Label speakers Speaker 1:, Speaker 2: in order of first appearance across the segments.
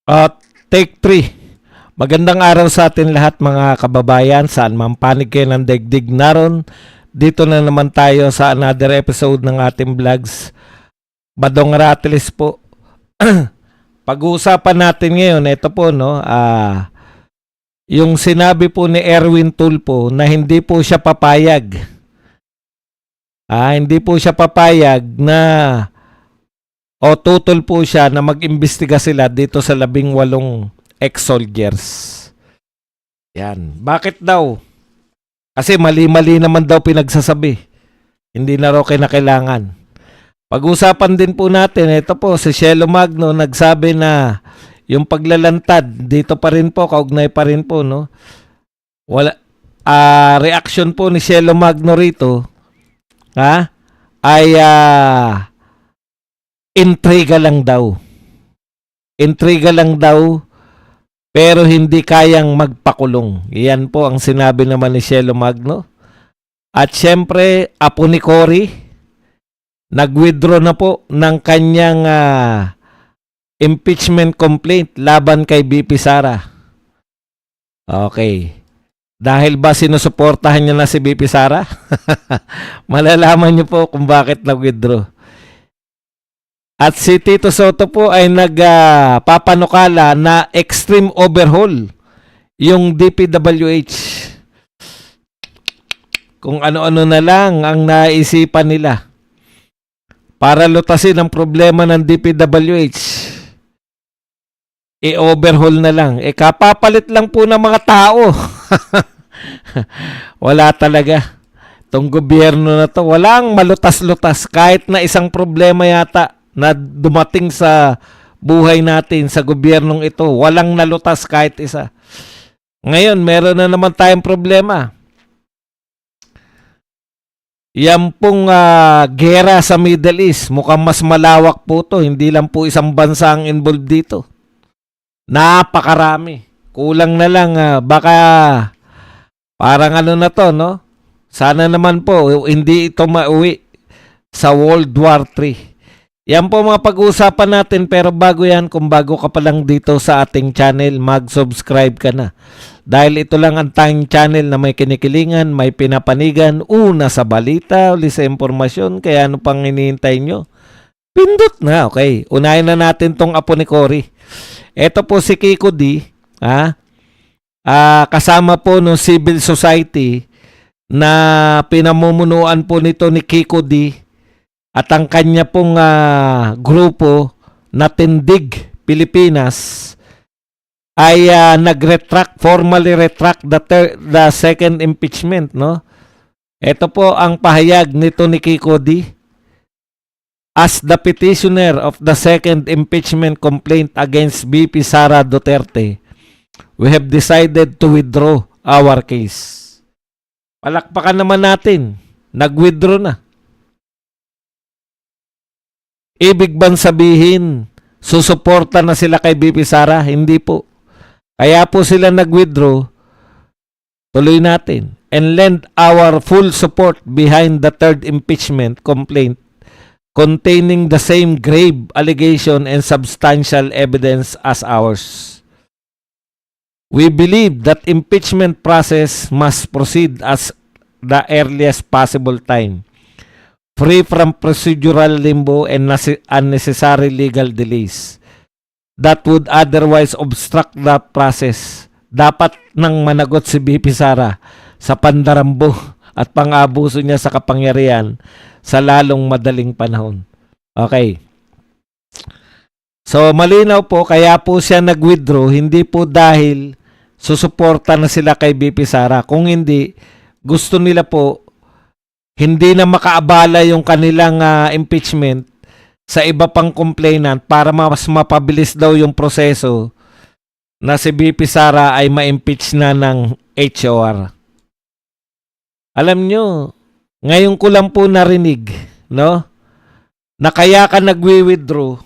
Speaker 1: At take 3. Magandang araw sa atin lahat mga kababayan, saan man panig kayo ng daigdig naron. Dito na naman tayo sa another episode ng ating vlogs. Badong Ratilis po. Pag-uusapan natin ngayon, ito po yung sinabi po ni Erwin Tulfo na hindi po siya papayag. Hindi po siya papayag na o tutol po siya na mag-imbestiga sila dito sa 18 ex-soldiers. Yan. Bakit daw? Kasi mali-mali naman daw pinagsasabi. Hindi na raw kinakailangan. Pag-usapan din po natin, ito po si Cielo Magno nagsabi na yung paglalantad dito pa rin po, kaugnay pa rin po, no? Wala reaction po ni Cielo Magno rito ay intriga lang daw. Intriga lang daw pero hindi kayang magpakulong. Iyan po ang sinabi naman ni Cielo Magno. At syempre, apo ni Cory, nag-withdraw na po ng kanyang impeachment complaint laban kay BP Sara. Okay. Dahil ba sinusuportahan niya na si BP Sara? Malalaman niyo po kung bakit nag-withdraw. At si Tito Soto po ay nagpapanukala na extreme overhaul yung DPWH. Kung ano-ano na lang ang naisipan nila para lutasin ang problema ng DPWH. I-overhaul na lang. Kapapalit lang po ng mga tao. Wala talaga. Itong gobyerno na to, walang malutas-lutas. Kahit na isang problema yata na dumating sa buhay natin sa gobyernong ito, walang nalutas kahit isa. Ngayon, meron na naman tayong problema. Yan pong gera sa Middle East, mukhang mas malawak po to. Hindi lang po isang bansa ang involved dito. Napakarami. Kulang na lang, baka parang ano na to, no? Sana naman po, hindi ito mauwi sa World War III. Yan po mga pag-uusapan natin, pero bago yan, kung bago ka pa lang dito sa ating channel, mag-subscribe ka na. Dahil ito lang ang tanging channel na may kinikilingan, may pinapanigan, una sa balita, uli sa impormasyon, kaya ano pang hinihintay nyo? Pindot na, okay. Unahin na natin tong apo ni Cory. Ito po si Kiko D, kasama po ng civil society na pinamumunuan po nito ni Kiko D, at ang kanya pong grupo na Tindig Pilipinas ay formally retract the second impeachment, no? Ito po ang pahayag nito ni Kiko D. As the petitioner of the second impeachment complaint against BP Sara Duterte, we have decided to withdraw our case. Palakpakan naman natin. Nag-withdraw na. Ibig bang sabihin, susuporta na sila kay BP Sara? Hindi po. Kaya po sila nag-withdraw. Tuloy natin. And lend our full support behind the third impeachment complaint containing the same grave allegation and substantial evidence as ours. We believe that impeachment process must proceed as the earliest possible time, free from procedural limbo and unnecessary legal delays that would otherwise obstruct the process. Dapat nang managot si BP Sara sa pandarambo at pang-abuso niya sa kapangyarihan sa lalong madaling panahon. Okay. So, malinaw po, kaya po siya nag-withdraw, hindi po dahil susuporta na sila kay BP Sara. Kung hindi, gusto nila po hindi na makaabala yung kanilang impeachment sa iba pang complainant para mas mapabilis daw yung proseso na si BP Sara ay ma-impeach na ng HOR. Alam nyo, ngayon ko lang po narinig, no? Na kaya ka nagwi-withdraw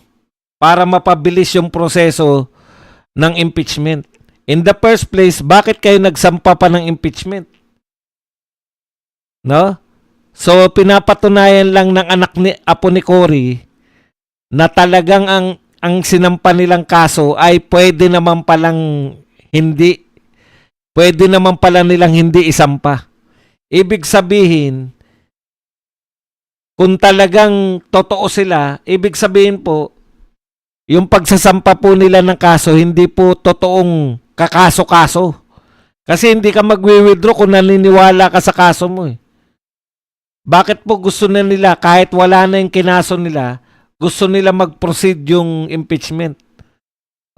Speaker 1: para mapabilis yung proseso ng impeachment. In the first place, bakit kayo nagsampa pa ng impeachment? No? So, pinapatunayan lang ng anak ni apo ni Cory na talagang ang ang sinampa nilang kaso ay pwede naman palang nilang hindi isampa. Ibig sabihin, kung talagang totoo sila, ibig sabihin po, yung pagsasampa po nila ng kaso, hindi po totoong kakaso-kaso. Kasi hindi ka magwi-withdraw kung naniniwala ka sa kaso mo eh. Bakit po gusto na nila, kahit wala na yung kinaso nila, gusto nila mag-proceed yung impeachment?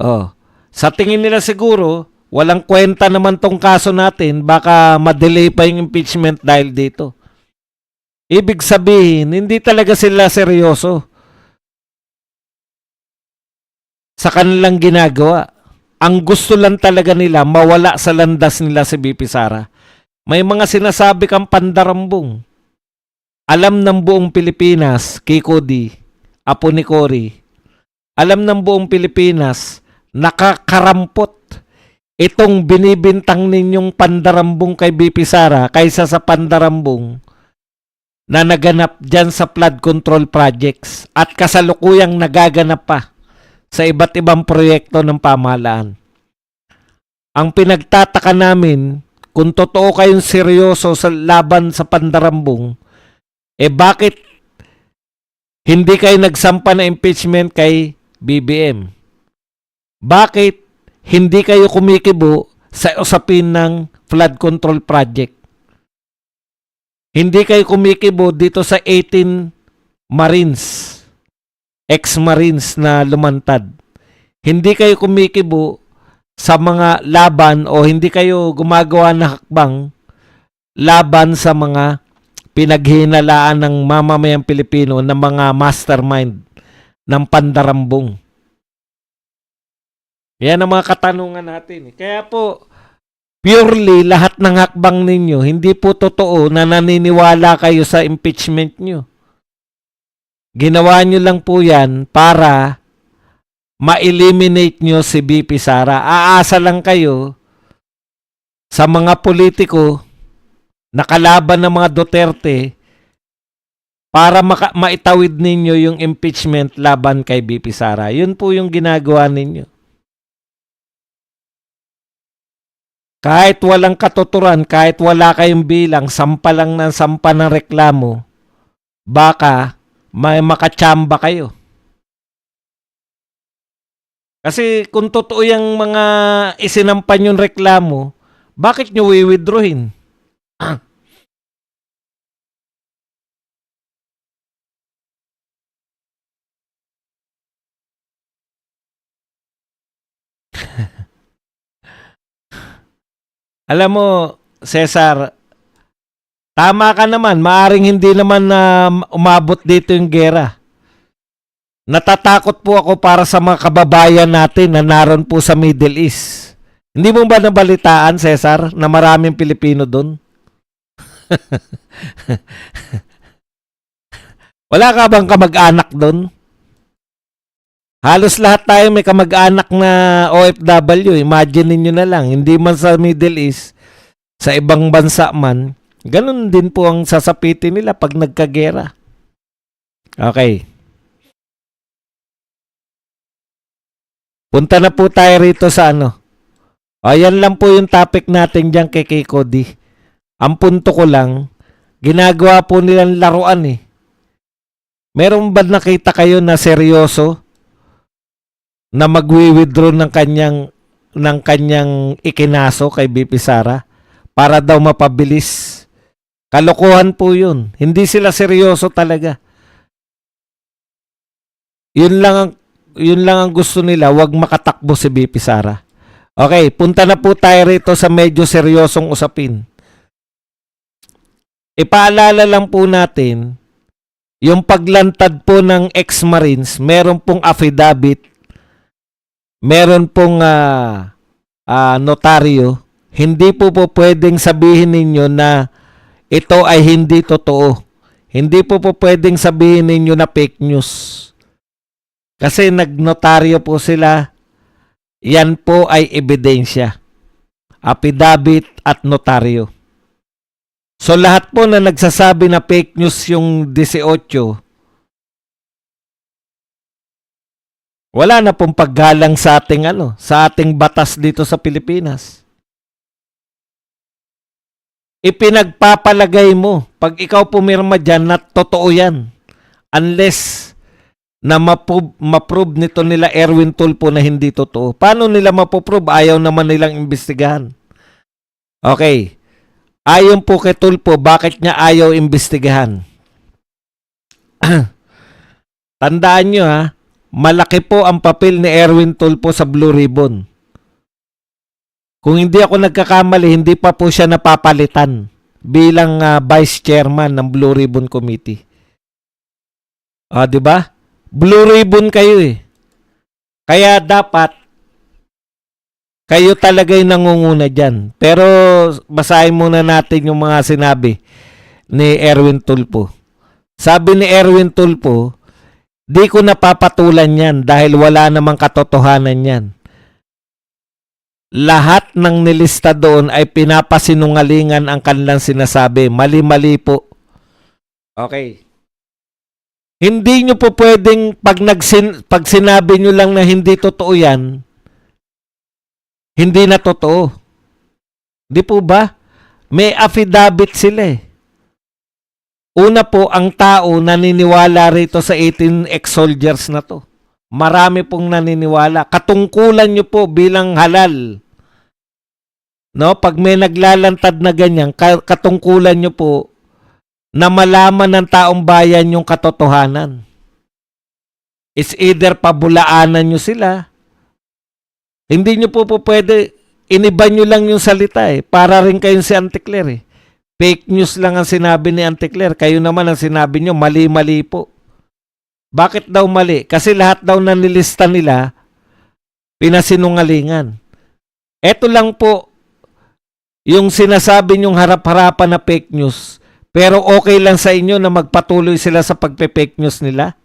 Speaker 1: Oh. Sa tingin nila siguro, walang kwenta naman tong kaso natin, baka ma-delay pa yung impeachment dahil dito. Ibig sabihin, hindi talaga sila seryoso sa kanilang ginagawa. Ang gusto lang talaga nila, mawala sa landas nila si BP Sara. May mga sinasabi kang pandarambong. Alam ng buong Pilipinas, Kiko D, apo ni Cory, alam ng buong Pilipinas, nakakarampot itong binibintang ninyong pandarambong kay BP Sara kaysa sa pandarambong na naganap dyan sa flood control projects at kasalukuyang nagaganap pa sa iba't ibang proyekto ng pamahalaan. Ang pinagtataka namin, kung totoo kayong seryoso sa laban sa pandarambong, bakit hindi kayo nagsampa na impeachment kay BBM? Bakit hindi kayo kumikibo sa usapin ng flood control project? Hindi kayo kumikibo dito sa 18 Marines, ex-Marines na lumantad. Hindi kayo kumikibo sa mga laban o hindi kayo gumagawa ng hakbang laban sa mga pinaghinalaan ng mamamayang Pilipino ng mga mastermind ng pandarambong. Yan ang mga katanungan natin. Kaya po, purely lahat ng hakbang ninyo, hindi po totoo na naniniwala kayo sa impeachment nyo. Ginawa nyo lang po yan para ma-eliminate nyo si BP Sara. Aasa lang kayo sa mga politiko na kalaban ng mga Duterte para maitawid ninyo yung impeachment laban kay BP Sara. Yun po yung ginagawa ninyo. Kahit walang katuturan, kahit wala kayong bilang, sampa lang ng sampa ng reklamo, baka may makatsamba kayo. Kasi kung totoo yung mga isinampan yung reklamo, bakit nyo i-withdrawin? Alam mo, Cesar, tama ka naman. Maaring hindi naman na umabot dito yung gera. Natatakot po ako para sa mga kababayan natin na naroon po sa Middle East. Hindi mo ba nabalitaan, Cesar, na maraming Pilipino doon? Wala ka bang kamag-anak doon? Halos lahat tayo may kamag-anak na OFW. Imagine niyo na lang, hindi man sa Middle East, sa ibang bansa man, ganun din po ang sasapitin nila pag nagkagera. Okay. Punta na po tayo rito sa ano. Ayan lang po yung topic natin dyan kay Kiko D. Ang punto ko lang, ginagawa po nilang laruan eh. Meron ba nakita kayo na seryoso na magwi-withdraw ng kanyang ikinaso kay BP Sara para daw mapabilis? Kalokohan po yun. Hindi sila seryoso talaga. Yun lang ang gusto nila, wag makatakbo si BP Sara. Okay, punta na po tayo rito sa medyo seryosong usapin. Ipaalala lang po natin, yung paglantad po ng ex-Marines, meron pong affidavit, meron pong notaryo. Hindi po pwedeng sabihin ninyo na ito ay hindi totoo. Hindi po pwedeng sabihin ninyo na fake news. Kasi nagnotaryo po sila, yan po ay ebidensya. Affidavit at notaryo. So lahat po na nagsasabi na fake news yung 18, Wala na pong paggalang sa ating sa ating batas dito sa Pilipinas. Ipinagpapalagay mo pag ikaw pumirma diyan na totoo 'yan. Unless na ma-prove nito nila Erwin Tulfo na hindi totoo. Paano nila mapoprove? Ayaw naman nilang imbestigahan. Okay. Ayon po kay Tulfo, bakit niya ayaw imbestigahan? Tandaan nyo malaki po ang papel ni Erwin Tulfo sa Blue Ribbon. Kung hindi ako nagkakamali, hindi pa po siya napapalitan bilang vice chairman ng Blue Ribbon Committee. Di ba? Blue Ribbon kayo Kaya dapat kayo talaga yung nangunguna dyan. Pero basahin muna natin yung mga sinabi ni Erwin Tulfo. Sabi ni Erwin Tulfo, di ko napapatulan yan dahil wala namang katotohanan yan. Lahat ng nilista doon ay pinapasinungalingan ang kanilang sinasabi. Mali-mali po. Okay. Hindi nyo po pwedeng pag sinabi nyo lang na hindi totoo yan, hindi na totoo. Di po ba? May affidavit sila Una po, ang tao naniniwala rito sa 18 ex-soldiers na to. Marami pong naniniwala. Katungkulan nyo po bilang halal. No, pag may naglalantad na ganyan, katungkulan nyo po na malaman ng taong bayan yung katotohanan. It's either pabulaanan nyo sila. Hindi nyo po pwede, iniba nyo lang yung salita Para rin kayong si Anticler Fake news lang ang sinabi ni Anticler. Kayo naman ang sinabi nyo, mali-mali po. Bakit daw mali? Kasi lahat daw na nilista nila, pinasinungalingan. Eto lang po, yung sinasabi nyong harap-harapan na fake news, pero okay lang sa inyo na magpatuloy sila sa pagpe-fake news nila?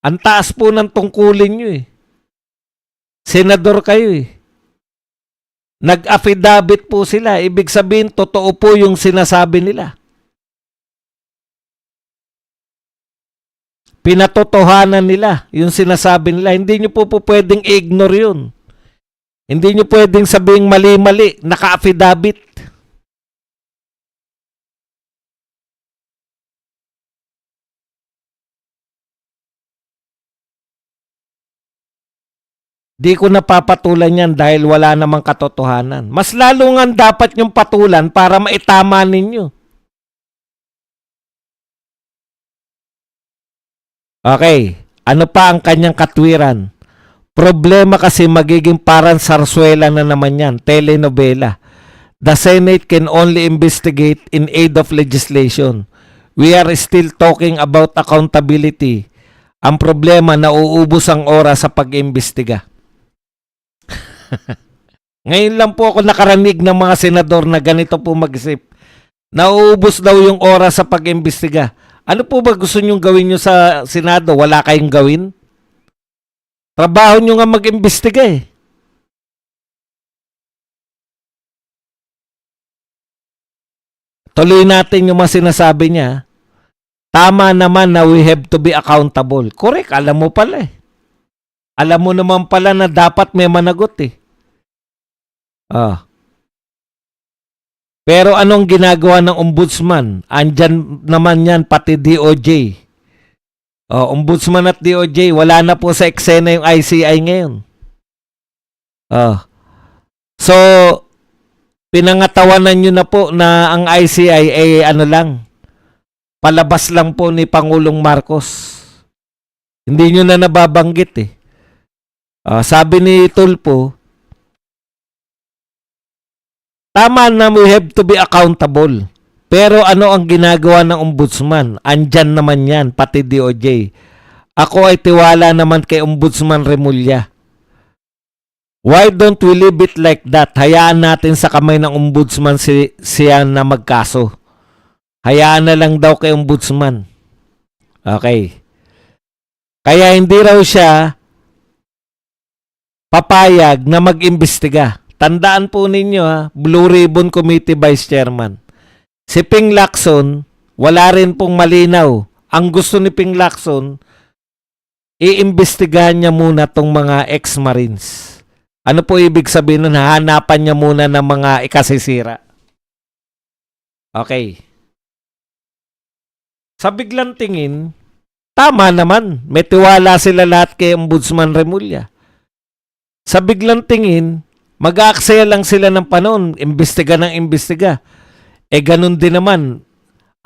Speaker 1: Ang taas po ng tungkulin nyo Senador kayo Nag-affidavit po sila. Ibig sabihin, totoo po yung sinasabi nila. Pinatotohanan nila yung sinasabi nila. Hindi nyo po pwedeng i-ignore yun. Hindi nyo pwedeng sabing mali-mali. Naka-affidavit. Di ko napapatulan yan dahil wala namang katotohanan. Mas lalo nga dapat yung patulan para maitama ninyo. Okay. Ano pa ang kanyang katwiran? Problema kasi magiging parang sarsuela na naman yan. Telenovela. The Senate can only investigate in aid of legislation. We are still talking about accountability. Ang problema, nauubos ang oras sa pag-imbestiga. Ngayon lang po ako nakaranig ng mga senador na ganito po mag-isip. Nauubos daw yung oras sa pag-imbestiga. Ano po ba gusto nyong gawin nyo sa Senado? Wala kayong gawin? Trabaho nyo nga mag-imbestiga Tuloy natin yung mga sinasabi niya. Tama naman na we have to be accountable. Correct, alam mo pala Alam mo naman pala na dapat may managot Pero anong ginagawa ng ombudsman? Andyan naman yan pati DOJ. Ombudsman at DOJ, wala na po sa eksena yung ICI ngayon. So, pinangatawanan nyo na po na ang ICI ay palabas lang po ni Pangulong Marcos. Hindi nyo na nababanggit sabi ni Tulfo, tama na we have to be accountable. Pero ano ang ginagawa ng ombudsman? Andyan naman yan, pati DOJ. Ako ay tiwala naman kay Ombudsman Remulla. Why don't we leave it like that? Hayaan natin sa kamay ng ombudsman siya na magkaso. Hayaan na lang daw kay ombudsman. Okay. Kaya hindi raw siya papayag na mag-imbestiga. Tandaan po ninyo Blue Ribbon Committee Vice Chairman. Si Ping Lacson, wala rin pong malinaw. Ang gusto ni Ping Lacson, iimbestigahan niya muna tong mga ex-marines. Ano po ibig sabihin nun? Hahanapan niya muna ng mga ikasisira. Okay. Sa biglang tingin, tama naman. May tiwala sila lahat kay Ombudsman Remulla. Sa biglang tingin, mag-aaksaya lang sila ng panahon. Imbestiga ng imbestiga. Ganun din naman.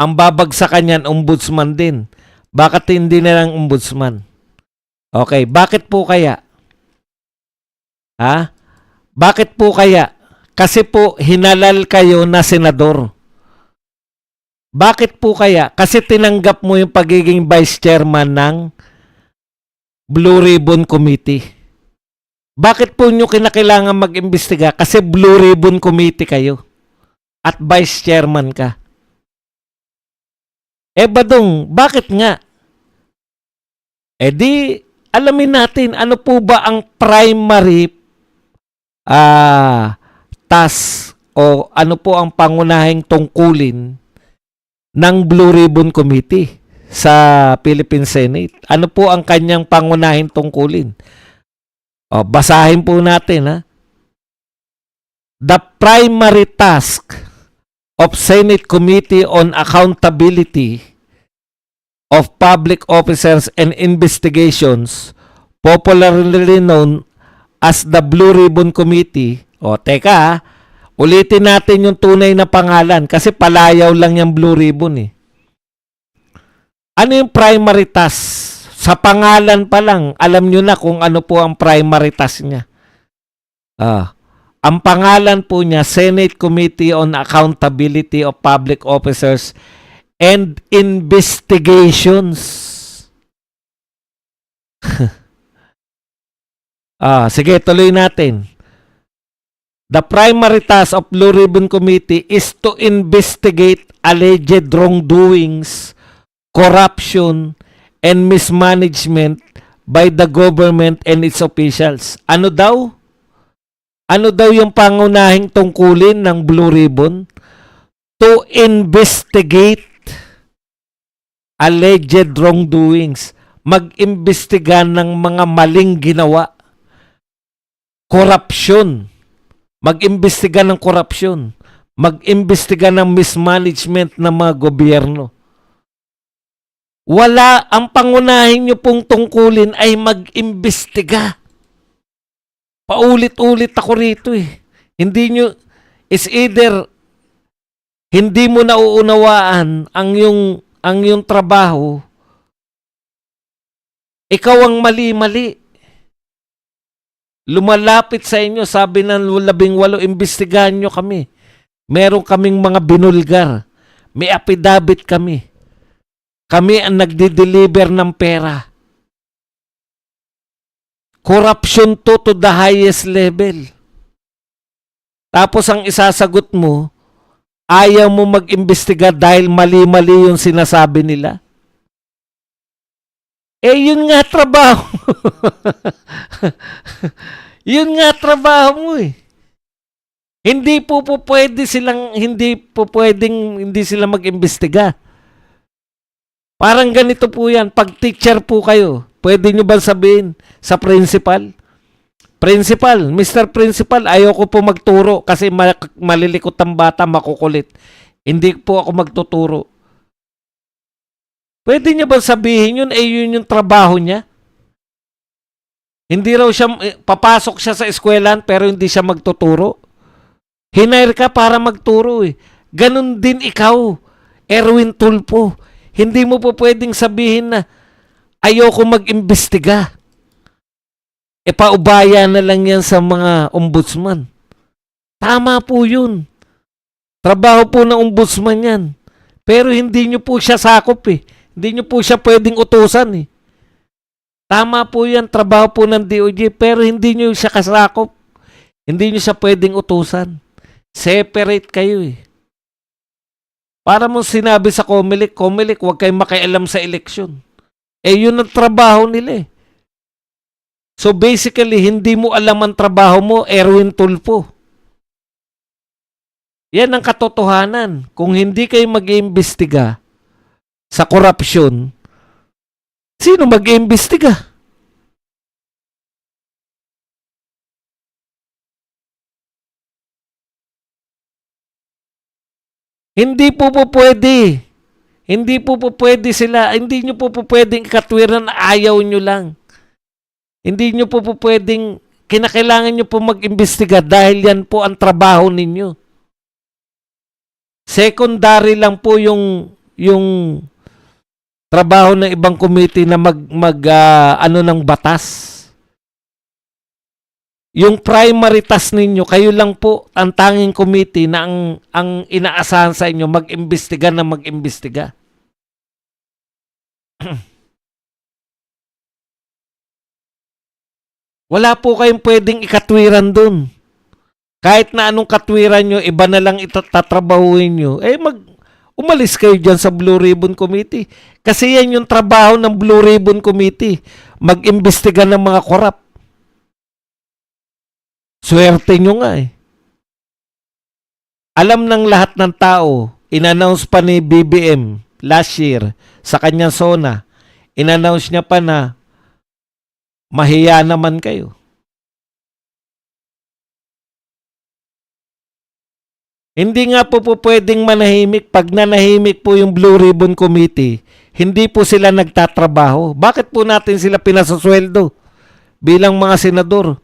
Speaker 1: Ang babagsakan niyan, ombudsman din. Bakit hindi na lang ombudsman? Okay, bakit po kaya? Ha? Bakit po kaya? Kasi po, hinalal kayo na senador. Bakit po kaya? Kasi tinanggap mo yung pagiging vice chairman ng Blue Ribbon Committee. Bakit po nyo kinakailangan mag-imbestiga? Kasi Blue Ribbon Committee kayo. At vice chairman ka. Badong, bakit nga? Di, alamin natin, ano po ba ang primary task o ano po ang pangunahing tungkulin ng Blue Ribbon Committee sa Philippine Senate? Ano po ang kanyang pangunahing tungkulin? Basahin po natin, ha? The primary task of Senate Committee on Accountability of Public Officers and Investigations, popularly known as the Blue Ribbon Committee. Teka, ha? Ulitin natin yung tunay na pangalan kasi palayaw lang yung Blue Ribbon eh. Ano yung primary task? Sa pangalan pa lang, alam nyo na kung ano po ang primary task niya. Ang pangalan po niya, Senate Committee on Accountability of Public Officers and Investigations. Sige, tuloy natin. The primary task of Blue Ribbon Committee is to investigate alleged wrongdoings, corruption, and mismanagement by the government and its officials. Ano daw? Ano daw yung pangunahing tungkulin ng Blue Ribbon? To investigate alleged wrongdoings. Mag-imbestiga ng mga maling ginawa. Corruption. Mag-imbestiga ng korupsyon. Mag-imbestiga ng mismanagement ng mga gobyerno. Wala, ang pangunahin nyo pong tungkulin ay mag-imbestiga. Paulit-ulit ako rito eh. Hindi nyo, is either hindi mo nauunawaan ang yung trabaho, ikaw ang mali-mali. Lumalapit sa inyo, sabi ng 18, imbestigahan nyo kami. Meron kaming mga binulgar. May affidavit kami. Kami ang nagdi-deliver ng pera. Corruption to the highest level. Tapos ang isasagot mo, ayaw mo mag-imbestiga dahil mali-mali yung sinasabi nila. Yun nga trabaho. Yun nga trabaho mo eh. Hindi sila mag-imbestiga. Parang ganito po yan. Pag teacher po kayo, pwede nyo ba sabihin sa principal? Principal, Mr. Principal, ayoko po magturo kasi malilikot ang bata, makukulit. Hindi po ako magtuturo. Pwede niya ba sabihin yun? Yun yung trabaho niya? Hindi raw siya, papasok siya sa eskwelahan pero hindi siya magtuturo. Hinire ka para magturo eh. Ganon din ikaw, Erwin Tulfo. Hindi mo po pwedeng sabihin na ayoko mag-imbestiga. Paubaya na lang yan sa mga ombudsman. Tama po yun. Trabaho po ng ombudsman yan. Pero hindi nyo po siya sakop eh. Hindi nyo po siya pwedeng utusan eh. Tama po yan, trabaho po ng DOJ, pero hindi nyo siya kasakop. Hindi nyo siya pwedeng utusan. Separate kayo eh. Para mo sinabi sa Comelec, huwag kayong makialam sa eleksyon. Yun ang trabaho nila eh. So basically, hindi mo alam ang trabaho mo, Erwin Tulfo. Yan ang katotohanan. Kung hindi kayo mag-iimbestiga sa korupsyon, sino mag-iimbestiga? Hindi po po pwede. Hindi po po pwede sila. Hindi nyo po po pwedeng ikatwiran na ayaw nyo lang. Hindi nyo po po pwedeng, kinakailangan nyo po mag-imbestiga dahil yan po ang trabaho ninyo. Secondary lang po yung trabaho ng ibang committee na ano ng batas. Yung primary task ninyo, kayo lang po ang tanging committee na ang inaasahan sa inyo mag-imbestiga na mag-imbestiga. Wala po kayong pwedeng ikatwiran dun. Kahit na anong katwiran nyo, iba na lang itatrabahuin nyo, umalis kayo dyan sa Blue Ribbon Committee. Kasi yan yung trabaho ng Blue Ribbon Committee. Mag-imbestiga ng mga korap. Swerte nyo nga eh. Alam ng lahat ng tao, in-announce pa ni BBM last year sa kanyang SONA, in-announce niya pa na mahiya naman kayo. Hindi nga po pwedeng manahimik. Pag nanahimik po yung Blue Ribbon Committee, hindi po sila nagtatrabaho. Bakit po natin sila pinasasweldo bilang mga senador?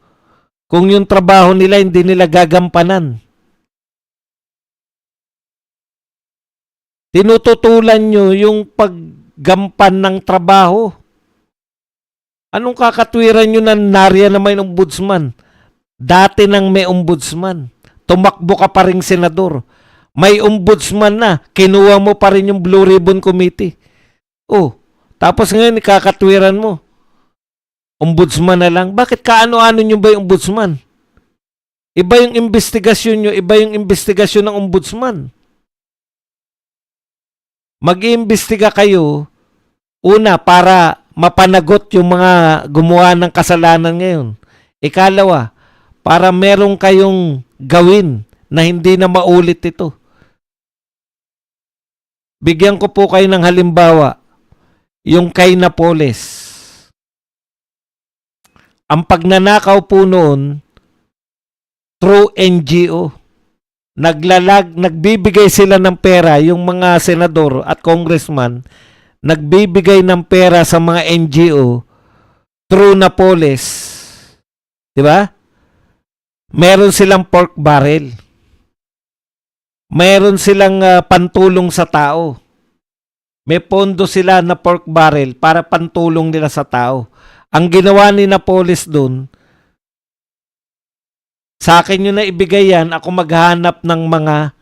Speaker 1: Kung yung trabaho nila hindi nila gagampanan. Tinututulan nyo yung paggampan ng trabaho. Anong kakatwiran nyo na nariyan na may ombudsman? Dati nang may ombudsman. Tumakbo ka pa rin senador. May ombudsman na. Kinuha mo pa rin yung Blue Ribbon Committee. Oh, tapos ngayon ikakatwiran mo. Ombudsman na lang. Bakit kaano-ano nyo ba yung ombudsman? Iba yung investigasyon nyo, iba yung investigasyon ng ombudsman. Mag-iimbestiga kayo, una, para mapanagot yung mga gumawa ng kasalanan ngayon. Ikalawa, para meron kayong gawin na hindi na maulit ito. Bigyan ko po kayo ng halimbawa, yung kay Napoles. Ang pagnanakaw po noon, through NGO. Nagbibigay sila ng pera, yung mga senador at congressman, nagbibigay ng pera sa mga NGO through Napoles. Di ba? Meron silang pork barrel. Meron silang pantulong sa tao. May pondo sila na pork barrel para pantulong nila sa tao. Ang ginawa ni Napoles doon, sa akin nyo na ibigay yan, ako maghanap ng mga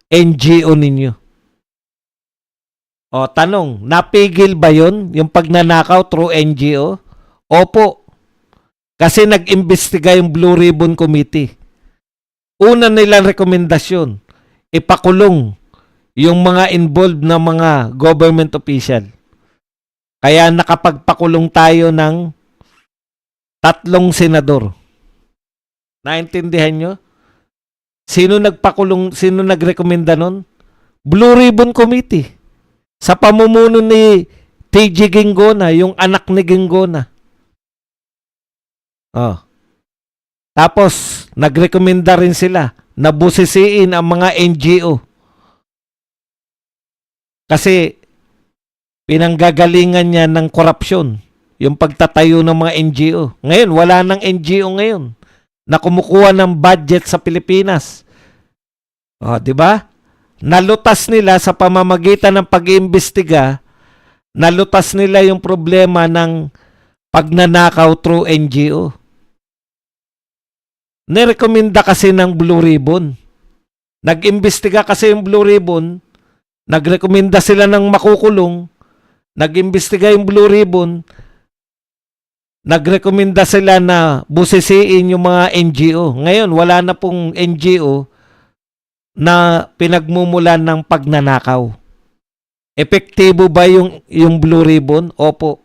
Speaker 1: NGO ninyo. O, tanong, napigil ba yun, yung pagnanakaw through NGO? Opo. Kasi nag-imbestiga yung Blue Ribbon Committee. Una nilang rekomendasyon, ipakulong yung mga involved na mga government official. Kaya nakapagpakulong tayo ng 3 senador. Naintindihan nyo? Sino nagpakulong, sino nagrekomenda nun? Blue Ribbon Committee. Sa pamumuno ni TG Ginggona, yung anak ni Ginggona. Oh. Tapos, nagrekomenda rin sila na busisiin ang mga NGO. Kasi, pinanggagalingan niya ng korupsyon. Yung pagtatayo ng mga NGO. Ngayon, wala nang NGO ngayon na kumukuha ng budget sa Pilipinas. O, di ba? Nalutas nila sa pamamagitan ng pag-iimbestiga, nalutas nila yung problema ng pagnanakaw through NGO. Nirekomenda kasi ng Blue Ribbon. Nag-imbestiga kasi yung Blue Ribbon, nagrekomenda sila ng makukulong, nag-imbestiga yung Blue Ribbon, nagrekomenda sila na busisiin yung mga NGO. Ngayon, wala na pong NGO na pinagmumulan ng pagnanakaw. Epektibo ba yung Blue Ribbon? Opo.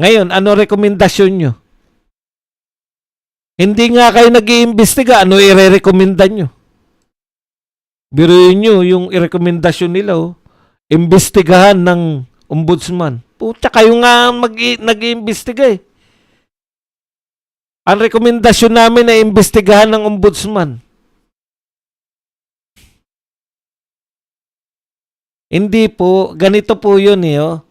Speaker 1: Ngayon, ano rekomendasyon nyo? Hindi nga kayo nag-iimbestiga, ano i-rekomenda nyo? Biruin nyo yung i-rekomendasyon nila, imbestigahan ng ombudsman. Puta, kayo nga nag-iimbestiga eh. Ang rekomendasyon namin ay imbestigahan ng ombudsman. Hindi po, ganito po yun eh. Oh.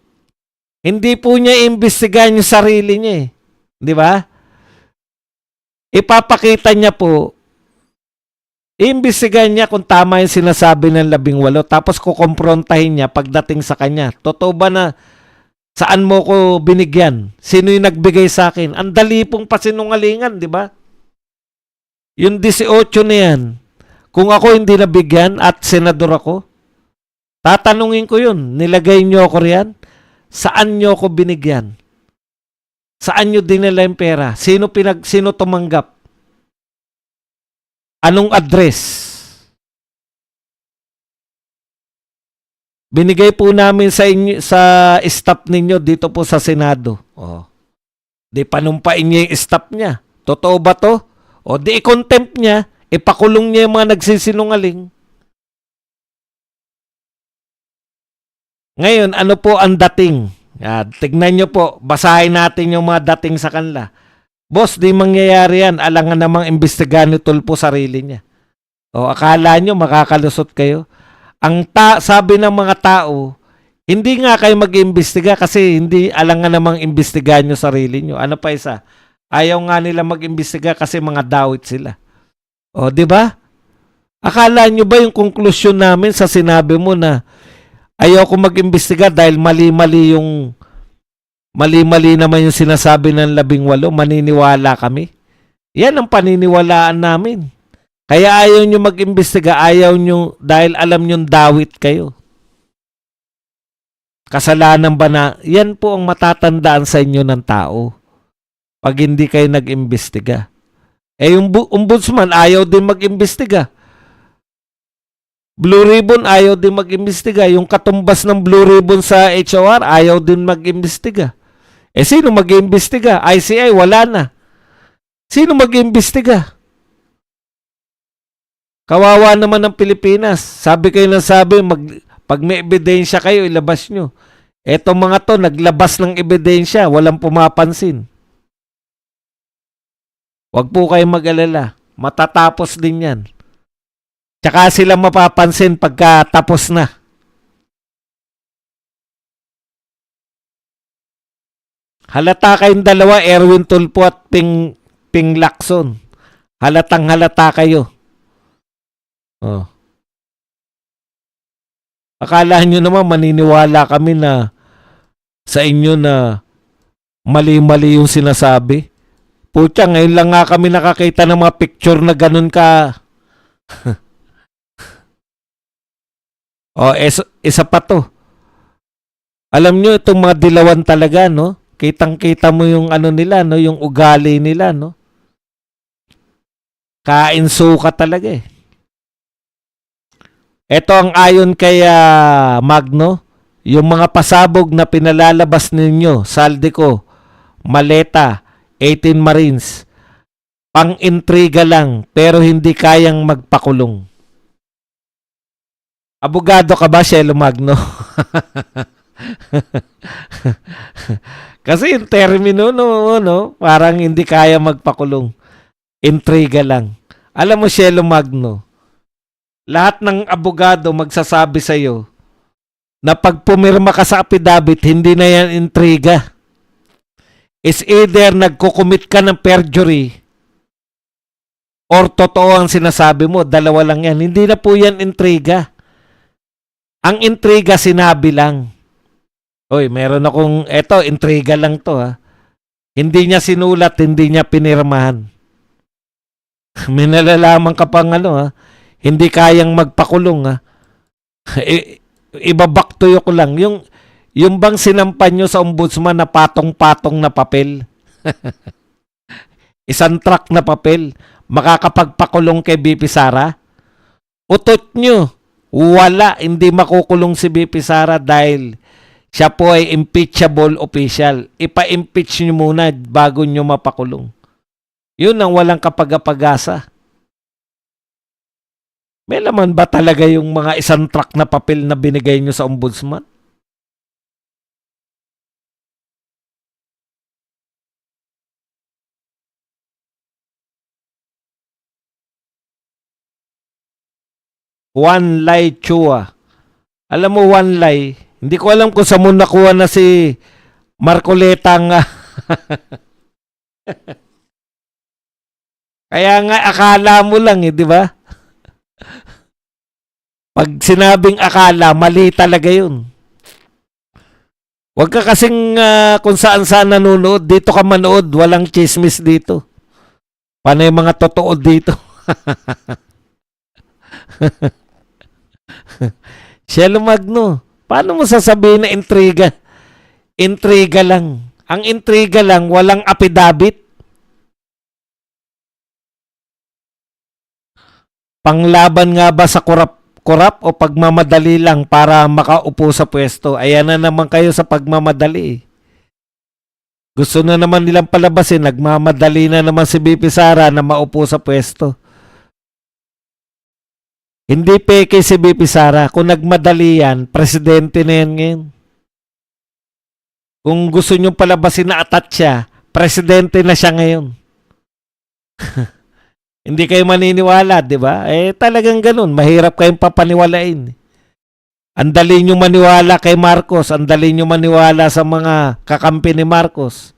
Speaker 1: Hindi po niya imbestigahan yung sarili niya eh. Di ba? Ipapakita niya po, iimbestigahan niya kung tama yung sinasabi ng 18 tapos kukomprontahin niya pagdating sa kanya. Totoo ba na saan mo ko binigyan? Sino yung nagbigay sa akin? Ang dali pong pasinungalingan, di ba? Yung 18 na yan, kung ako hindi nabigyan at senador ako, tatanungin ko yun, nilagay niyo ako riyan? Saan niyo ako binigyan? Saan niyo dinala yung pera? Sino tumanggap? Anong address? Binigay po namin sa inyo, sa staff ninyo dito po sa Senado. Oh. Di panumpain niya yung staff niya. Totoo ba to? O di i-contempt niya, ipakulong niya yung mga nagsisinungaling. Ngayon, ano po ang dating? Tignan nyo po, basahin natin yung mga dating sa kanila. Boss, di mangyayari yan. Alangan namang imbestigahan ni Tulfo sarili niya. O akala nyo makakalusot kayo? Sabi ng mga tao, hindi nga kayo mag-imbestiga kasi hindi alangan namang imbestigahan nyo sarili nyo. Ano pa isa? Ayaw nga nila mag-imbestiga kasi mga dawit sila. O, di ba? Akala nyo ba yung konklusyon namin sa sinabi mo na ayaw ko mag-imbestiga dahil mali-mali naman yung sinasabi ng 18, maniniwala kami? Yan ang paniniwalaan namin. Kaya ayaw nyo mag-imbestiga, ayaw nyo dahil alam nyo dawit kayo. Kasalanan ba na? Yan po ang matatandaan sa inyo ng tao pag hindi kayo nag-imbestiga. Eh yung ombudsman ayaw din mag-imbestiga. Blue Ribbon ayaw din mag-imbestiga. Yung katumbas ng Blue Ribbon sa HOR ayaw din mag-imbestiga. Eh sino mag-imbestiga? ICI wala na. Sino mag-imbestiga? Kawawa naman ng Pilipinas. Sabi kayo ng sabi, pag may ebidensya kayo, ilabas nyo. Etong mga to, naglabas ng ebidensya, walang pumapansin. Huwag po kayong mag-alala. Matatapos din yan. Tsaka sila mapapansin pagka tapos na. Halata kayong dalawa, Erwin Tulfo at Ping Lacson. Halatang halata kayo. Oh. Akala nyo naman maniniwala kami na sa inyo na mali-mali yung sinasabi. Pucha, ngayon lang nga kami nakakita ng mga picture na ganun ka. Isa pa to. Alam nyo, itong mga dilawan talaga, no? Kitang-kita mo yung ano nila, no? Yung ugali nila, no? Kain suka talaga eh. Ito ang ayon kay Magno, yung mga pasabog na pinalalabas ninyo, Saldico, Maleta, 18 Marines, pang-intriga lang pero hindi kayang magpakulong. Abogado ka ba, Shelo Magno? Kasi yung termino, no, parang hindi kaya magpakulong. Intriga lang. Alam mo, Shelo Magno, lahat ng abogado magsasabi sa'yo na pag pumirma ka sa affidavit, hindi na yan intriga. Is either nagkukumit ka ng perjury or totoo ang sinasabi mo. Dalawa lang yan. Hindi na po yan intriga. Ang intriga, sinabi lang. Oy, meron akong, eto, intriga lang to ha. Hindi niya sinulat, hindi niya pinirmahan. May nalalaman ka pang ano ha. Hindi kayang magpakulong ha. Ibabaktuyo ko lang. Yung bang sinampan nyo sa ombudsman na patong-patong na papel. Isang truck na papel. Makakapagpakulong kay BP Sara. Utot nyo. Wala. Hindi makukulong si BP Sara dahil siya po ay impeachable official. Ipa-impeach nyo muna bago nyo mapakulong. Yun ang walang kapag-apag-asa. May laman ba talaga yung mga isang truck na papel na binigay nyo sa ombudsman? Juan Lai Chua. Alam mo, one lie. Hindi ko alam kung saan mo nakuha na si Marcoleta nga. Kaya nga akala mo lang di ba? Pag sinabing akala, mali talaga yun. Huwag ka kasing kung saan-saan nanonood. Dito ka manood. Walang chismis dito. Paano yung mga totoo dito? Shelo Magno, paano mo sasabihin na intriga? Intriga lang. Ang intriga lang, walang apidabit. Panglaban nga ba sa korap o pagmamadali lang para makaupo sa pwesto? Ayan na naman kayo sa pagmamadali. Gusto na naman nilang palabasin, nagmamadali na naman si BP Sara na maupo sa pwesto. Hindi peke si BP Sara. Kung nagmadali yan, presidente na yan ngayon. Kung gusto nyo palabasin na atat siya, presidente na siya ngayon. Hindi kayo maniniwala, di ba? Talagang ganun. Mahirap kayong papaniwalain. Ang dali nyo maniwala kay Marcos. Ang dali nyo maniwala sa mga kakampi ni Marcos.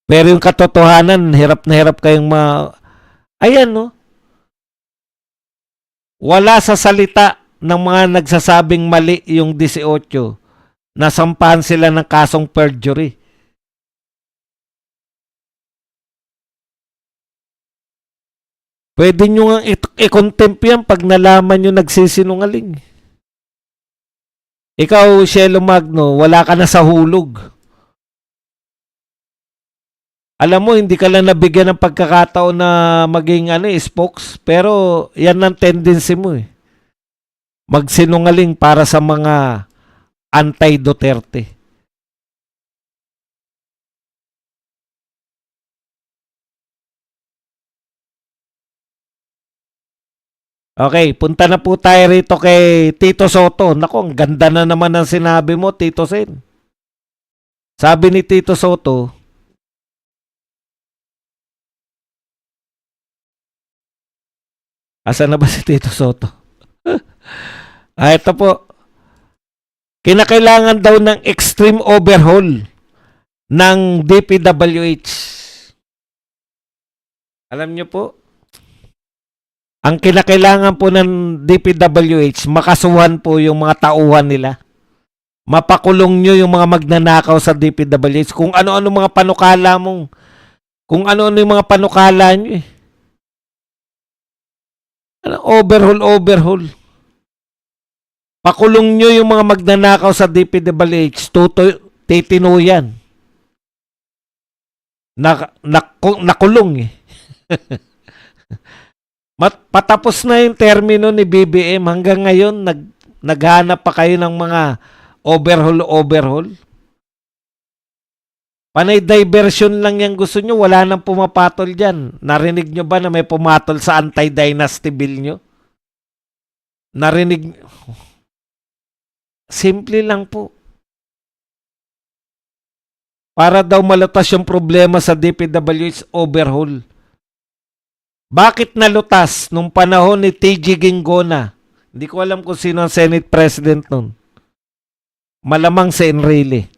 Speaker 1: Pero yung katotohanan, hirap na hirap kayong Ayan, no? Wala sa salita ng mga nagsasabing mali yung 18. Nasampahan sila ng kasong perjury. Pwede nyo nga i-contempt yan pag nalaman nyo nagsisinungaling. Ikaw, Shelo Magno, wala ka na sa hulog. Alam mo, hindi ka lang nabigyan ng pagkakataon na maging spokes, pero yan ang tendency mo magsinungaling para sa mga anti-Duterte. Okay, punta na po tayo rito kay Tito Soto. Nako, ang ganda na naman ang sinabi mo, Tito Sen. Sabi ni Tito Soto, asa na ba si Tito Soto? Ito po. Kinakailangan daw ng extreme overhaul ng DPWH. Alam niyo po, ang kinakailangan po ng DPWH, makasuhan po yung mga tauhan nila. Mapakulong nyo yung mga magnanakaw sa DPWH. Kung ano-ano mga panukala mong, kung ano-ano yung mga panukala nyo overhaul. Pakulong nyo yung mga magnanakaw sa DPWH. Titinuyan. Nakulong Patapos na yung termino ni BBM. Hanggang ngayon, naghanap pa kayo ng mga overhaul. Panay diversion lang yung gusto nyo. Wala nang pumapatol dyan. Narinig nyo ba na may pumatol sa anti-dynasty bill nyo? Narinig. Simple lang po. Para daw malutas yung problema sa DPWH overhaul. Bakit nalutas nung panahon ni TG Ginggona? Hindi ko alam kung sino ang Senate President nun. Malamang si Enrile.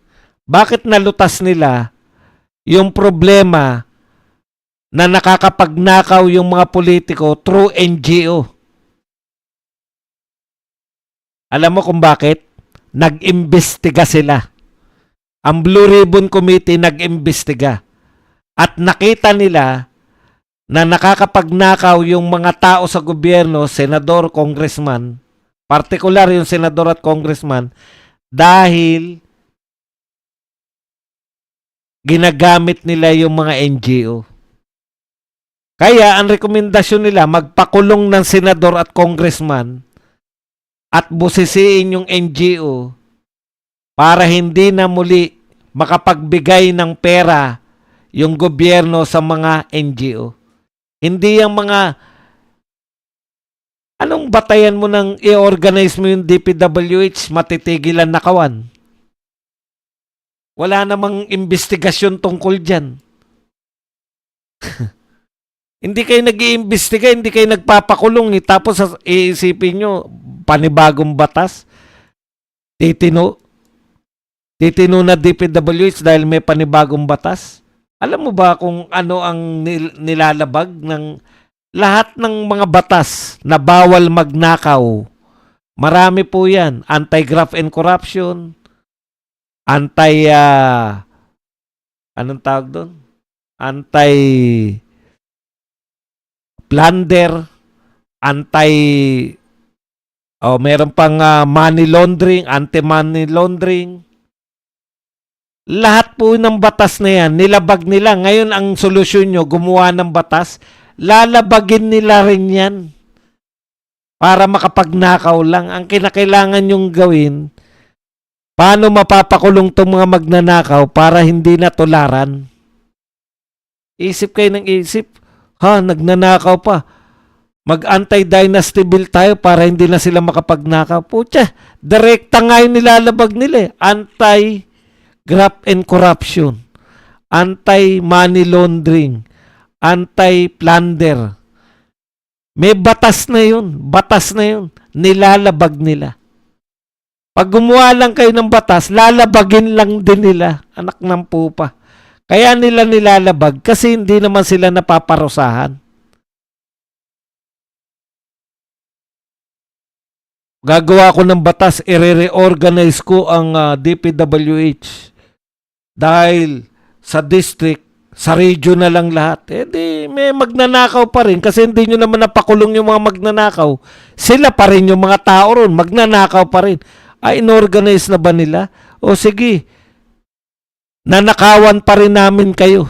Speaker 1: Bakit nalutas nila yung problema na nakakapagnakaw yung mga politiko through NGO? Alam mo kung bakit? Nag-imbestiga sila. Ang Blue Ribbon Committee nag-imbestiga. At nakita nila na nakakapagnakaw yung mga tao sa gobyerno, senador, congressman, partikular yung senador at congressman, dahil ginagamit nila yung mga NGO. Kaya ang rekomendasyon nila, magpakulong ng senador at congressman at busisiin yung NGO para hindi na muli makapagbigay ng pera yung gobyerno sa mga NGO. Hindi yung mga anong batayan mo nang i-organize mo yung DPWH, matitigilan na kawan. Wala namang investigasyon tungkol dyan. Hindi kayo nag-iimbestiga, hindi kayo nagpapakulong. Tapos iisipin nyo, panibagong batas. Titino. Titino na DPWH dahil may panibagong batas. Alam mo ba kung ano ang nilalabag ng lahat ng mga batas na bawal magnakaw? Marami po yan. Anti-graft and corruption, anti, anong tawag doon? Anti-plunder, meron pang money laundering, anti-money laundering. Lahat po ng batas na yan, nilabag nila. Ngayon, ang solusyon nyo, gumawa ng batas, lalabagin nila rin yan para makapagnakaw lang. Ang kinakailangan nyong gawin, paano mapapakulong itong mga magnanakaw para hindi na tularan? Isip kayo ng isip. Nagnanakaw pa. Mag-anti-dynasty bill tayo para hindi na sila makapagnakaw. Pucha, direkta nga yung nilalabag nila. Anti-graft and corruption, anti-money laundering, anti-plunder. May batas na yun. Batas na yun. Nilalabag nila. Pag gumawa lang kayo ng batas, lalabagin lang din nila. Anak ng pupa. Kaya nila nilalabag kasi hindi naman sila napaparusahan. Gagawa ko ng batas, i-reorganize ko ang DPWH. Dahil sa district, sa region na lang lahat. Di may magnanakaw pa rin kasi hindi nyo naman napakulong yung mga magnanakaw. Sila pa rin yung mga tao ron, magnanakaw pa rin. Inorganize na ba nila? O sige, nanakawan pa rin namin kayo.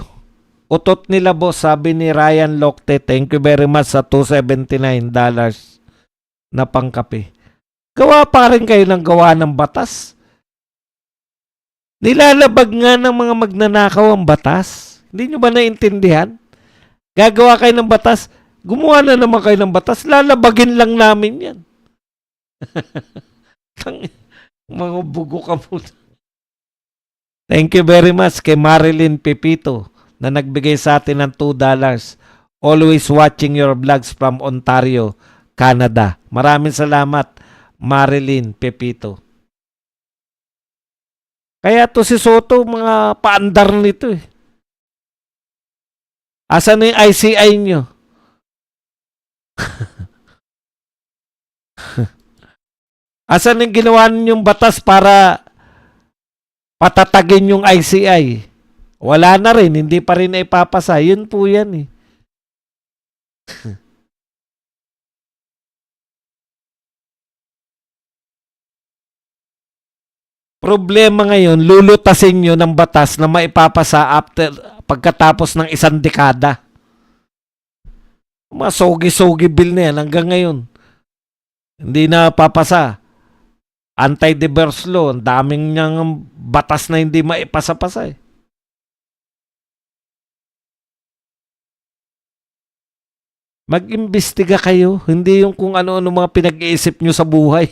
Speaker 1: Utot nila boss, sabi ni Ryan Locte. Thank you very much sa $279 na pangkape. Gawa pa rin kayo ng gawa ng batas. Nilalabag nga ng mga magnanakaw ang batas. Hindi nyo ba naintindihan? Gagawa kayo ng batas, gumawa na naman kayo ng batas, lalabagin lang namin yan. Mga bugo ka po. Thank you very much kay Marilyn Pepito na nagbigay sa atin ng $2. Always watching your vlogs from Ontario, Canada. Maraming salamat, Marilyn Pepito. Kaya to si Soto, mga paandar nito eh. Asan na yung ICI nyo? Asan yung ginawa ninyong batas para patatagin yung ICI? Wala na rin, hindi pa rin ipapasa. Yun po yan eh. Problema ngayon, lulutasin nyo ng batas na maipapasa pagkatapos ng 1 dekada. Mga sogi-sogi bill na yan hanggang ngayon. Hindi na papasa. Anti-diverse law, ang daming niyang batas na hindi maipasa-pasa eh. Mag-imbestiga kayo, hindi yung kung ano-ano mga pinag-iisip nyo sa buhay.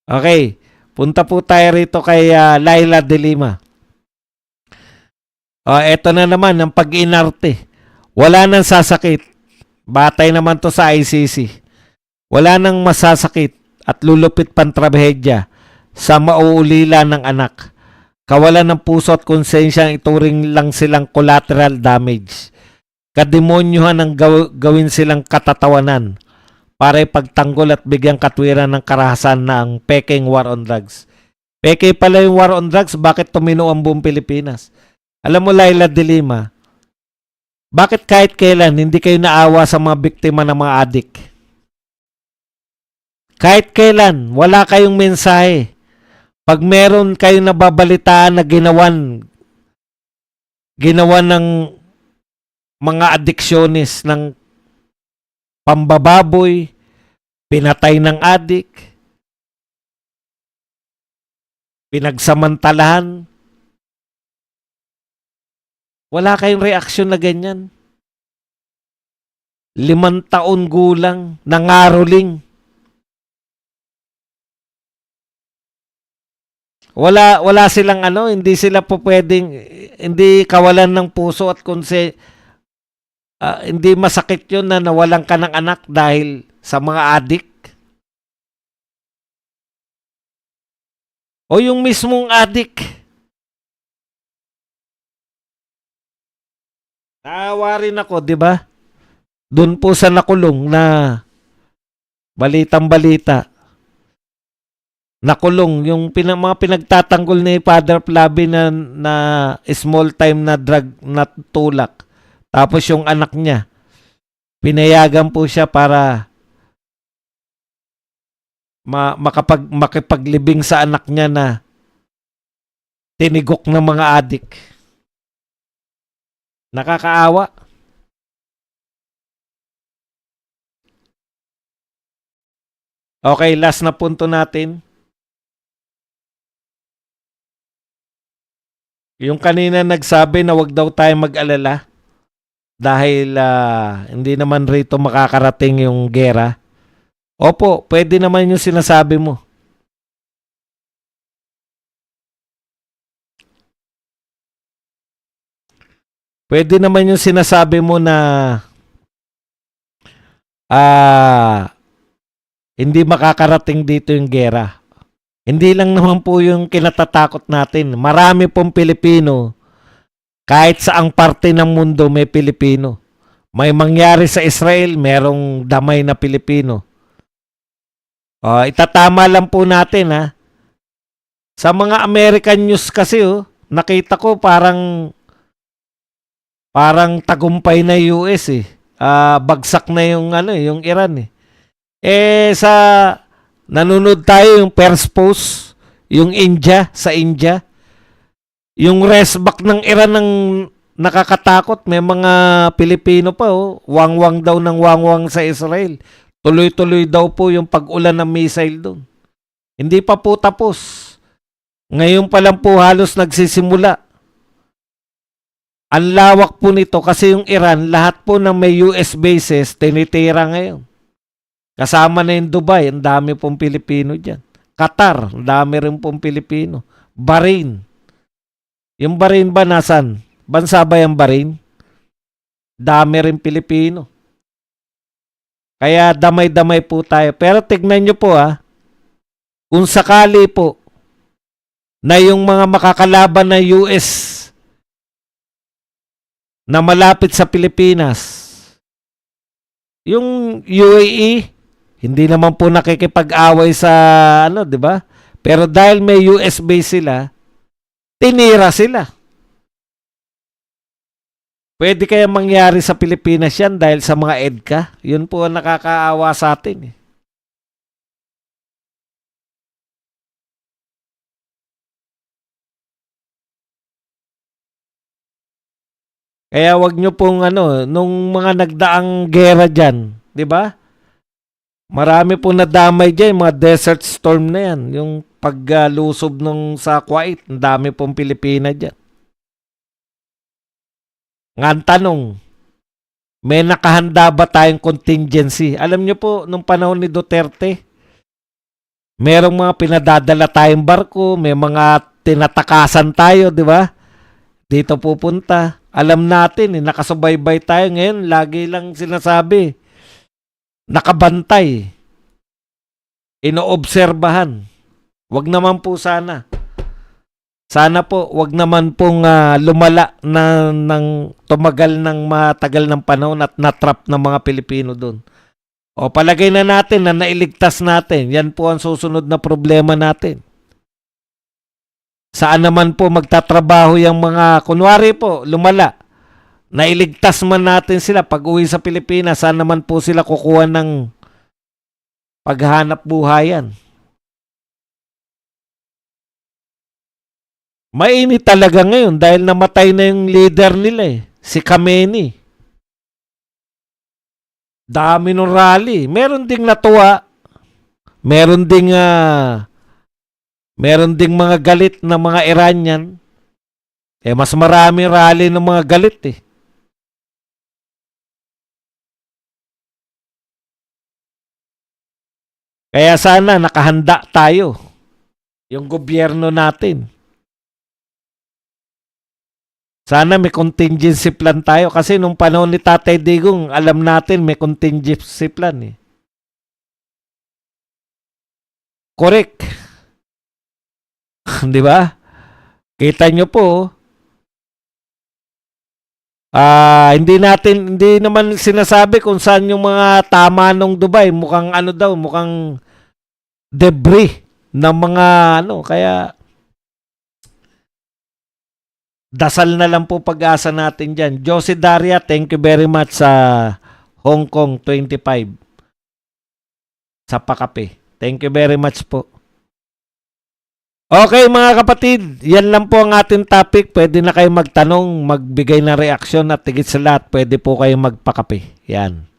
Speaker 1: Okay, punta po tayo rito kay Laila de Lima. Eto na naman ang pag-inarte. Wala nang sasakit. Batay naman to sa ICC. Wala nang masasakit at lulupit pang trahedya sa mauulila ng anak. Kawalan ng puso at konsensya ang ituring lang silang collateral damage. Kademonyohan ang gawin silang katatawanan para ipagtanggol at bigyang katwiran ng karahasan ng peking war on drugs. Peke pala yung war on drugs, bakit tumino ang buong Pilipinas? Alam mo, Laila de Lima, bakit kahit kailan hindi kayo naawa sa mga biktima ng mga adik? Kahit kailan, wala kayong mensahe. Pag meron kayong nababalitaan na ginawan ng mga addiksyonis ng pambababoy, pinatay ng adik, pinagsamantalahan, wala kayong reaksyon na ganyan. 5 taon gulang, nangaroling. Wala silang hindi sila po pwedeng, hindi kawalan ng puso at hindi masakit yun na nawalan ka ng anak dahil sa mga adik. O yung mismong adik. Naawa rin ako, di ba? Doon po sa nakulong na balitang-balita. Nakulong yung mga pinagtatanggol ni Father Flavi na small time na drug na tulak. Tapos yung anak niya, pinayagan po siya para makipaglibing sa anak niya na tinigok ng mga adik. Nakakaawa. Okay, last na punto natin. Yung kanina nagsabi na wag daw tayo mag-alala dahil hindi naman rito makakarating yung gera. Opo, pwede naman yung sinasabi mo. Pwede naman yung sinasabi mo na hindi makakarating dito yung gera. Hindi lang naman po yung kinatatakot natin. Marami pong Pilipino, kahit saang parte ng mundo may Pilipino. May mangyari sa Israel, merong damay na Pilipino. Itatama lang po natin ha. Sa mga American news kasi nakita ko parang tagumpay na US eh. Bagsak na yung Iran eh. Sa nanonood tayo yung first post, yung sa India. Yung resback ng Iran ng nakakatakot. May mga Pilipino pa wangwang daw ng wangwang sa Israel. Tuloy-tuloy daw po yung pag-ulan ng missile doon. Hindi pa po tapos. Ngayon pa lang po halos nagsisimula. Ang lawak po nito kasi yung Iran, lahat po ng may US bases, tinitira ngayon. Kasama na yung Dubai, ang dami pong Pilipino dyan. Qatar, ang dami rin pong Pilipino. Bahrain. Yung Bahrain ba nasan? Bansa ba yung Bahrain? Dami rin Pilipino. Kaya damay-damay po tayo. Pero tignan nyo po kung sakali po na yung mga makakalaban na US na malapit sa Pilipinas, yung UAE, hindi naman po nakikipag-away sa di ba? Pero dahil may US base sila, tinira sila. Pwede kaya mangyari sa Pilipinas yan dahil sa mga EDCA? Yun po ang nakakaawa sa atin eh. Kaya wag nyo pong nung mga nagdaang gera dyan, di ba? Marami pong nadamay dyan, mga desert storm na yan. Yung paglusob nung sa Kuwait, ang dami pong Pilipina dyan. Nga tanong, may nakahanda ba tayong contingency? Alam nyo po, nung panahon ni Duterte, merong mga pinadadala tayong barko, may mga tinatakasan tayo, di ba? Dito pupunta. Alam natin, nakasubaybay tayo ngayon. Lagi lang sinasabi, nakabantay. Inoobserbahan. Wag naman po sana. Sana po, wag naman pong lumala ng tumagal ng matagal ng panahon at natrap ng mga Pilipino doon. O palagay na natin na nailigtas natin. Yan po ang susunod na problema natin. Saan naman po magtatrabaho yung mga, kunwari po, lumala. Nailigtas man natin sila pag uwi sa Pilipinas, saan naman po sila kukuha ng paghanap buhayan? Mainit talaga ngayon dahil namatay na yung leader nila si Khamenei. Dami ng rally. Meron ding natuwa. Meron ding mga galit na mga Iranian. Mas marami rally ng mga galit eh. Kaya sana nakahanda tayo. Yung gobyerno natin. Sana may contingency plan tayo kasi nung panahon ni Tatay Digong, alam natin may contingency plan eh. Correct. Di ba? Kita nyo po, hindi naman sinasabi kung saan yung mga tama nung Dubai. Mukhang ano daw, mukhang debris ng mga ano. Kaya, dasal na lang po pag-asa natin dyan. Josie Daria, thank you very much sa Hong Kong 25 sa pakape. Thank you very much po. Okay mga kapatid, yan lang po ang ating topic. Pwede na kayo magtanong, magbigay ng reaksyon at higit sa lahat, pwede po kayo magpakape. Yan.